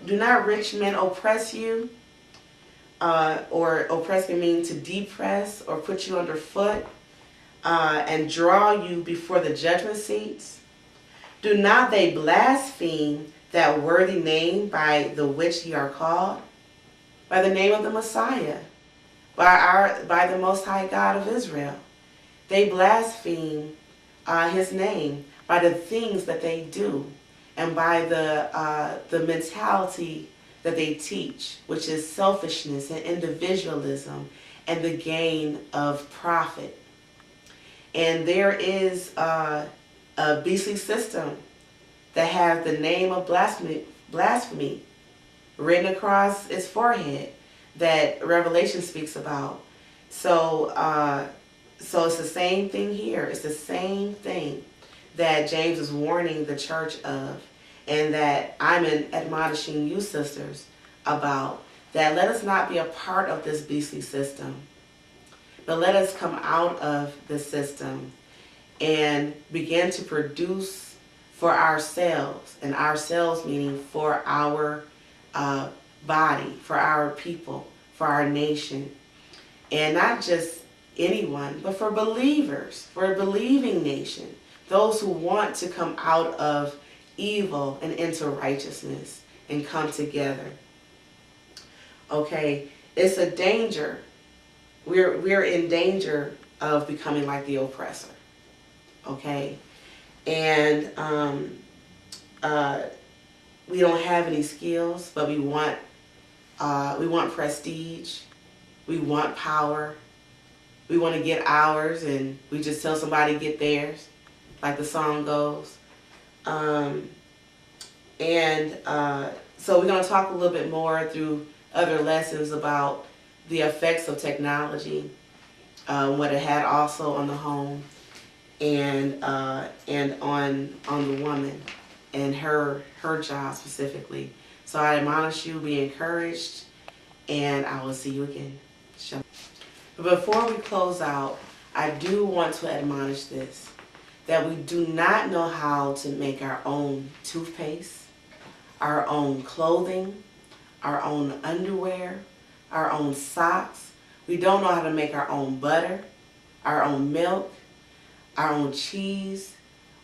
Do not rich men oppress you? Or oppress can mean to depress or put you underfoot and draw you before the judgment seats? Do not they blaspheme that worthy name by the which ye are called? By the name of the Messiah, by the Most High God of Israel. They blaspheme his name by the things that they do and by the mentality that they teach, which is selfishness and individualism and the gain of profit. And there is a beastly system that has the name of blasphemy written across its forehead that Revelation speaks about. So it's the same thing here. It's the same thing that James is warning the church of, and that I'm admonishing you sisters about, that let us not be a part of this beastly system, but let us come out of the system and begin to produce for ourselves, and ourselves meaning for our body, for our people, for our nation, and not just anyone, but for believers, for a believing nation, those who want to come out of evil and into righteousness and come together. Okay, it's a danger. We're in danger of becoming like the oppressor. Okay, and we don't have any skills, but we want prestige, we want power, we want to get ours, and we just tell somebody get theirs, like the song goes. So we're going to talk a little bit more through other lessons about the effects of technology, what it had also on the home, and on the woman and her job specifically. So I admonish you, be encouraged, and I will see you again. But before we close out, I do want to admonish this, that we do not know how to make our own toothpaste, our own clothing, our own underwear, our own socks. We don't know how to make our own butter, our own milk, our own cheese.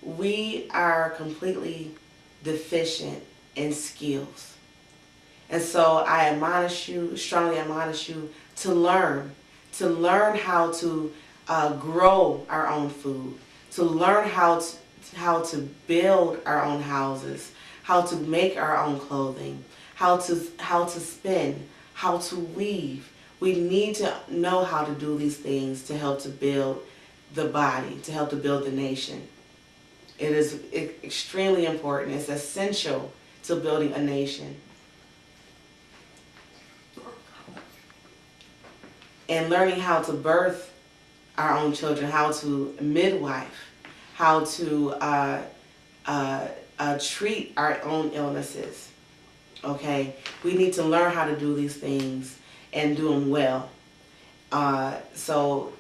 We are completely deficient in skills. And so I admonish you, strongly admonish you, to learn how to grow our own food, to learn how to build our own houses, how to make our own clothing, how to spin, how to weave. We need to know how to do these things to help to build the body, to help to build the nation. It is extremely important. It's essential to building a nation. And learning how to birth our own children, how to midwife, how to treat our own illnesses. Okay, we need to learn how to do these things and do them well. So,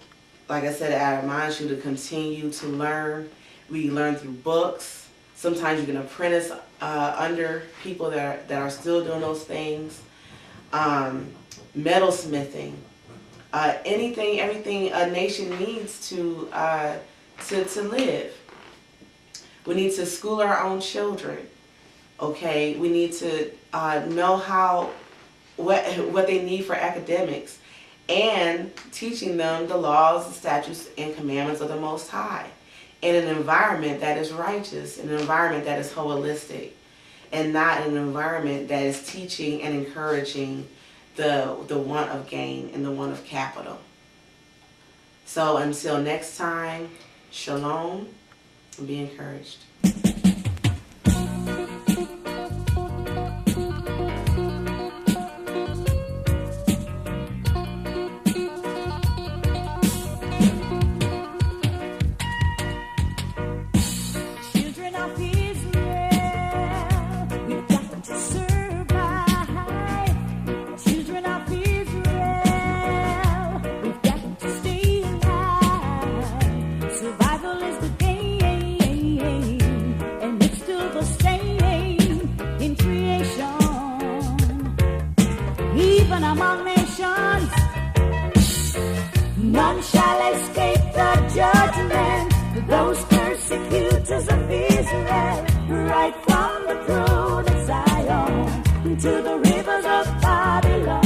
like I said, I admonish you to continue to learn. We learn through books. Sometimes you can apprentice under people that are still doing those things. Metalsmithing. Everything a nation needs to live. We need to school our own children. Okay, we need to know what they need for academics, and teaching them the laws, the statutes, and commandments of the Most High, in an environment that is righteous, in an environment that is holistic, and not an environment that is teaching and encouraging the want of gain and the want of capital. So until next time, shalom, and be encouraged. Survival is the game. nation among nations. None shall escape the judgment. Those persecutors of Israel, right from the throne of Zion to the rivers of Babylon.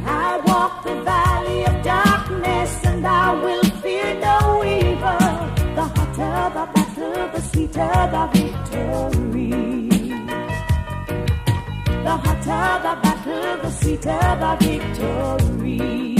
I walk the valley of darkness, and I will fear no evil. The hotter the battle, the sweeter the victory. The hotter the battle, the sweeter the victory.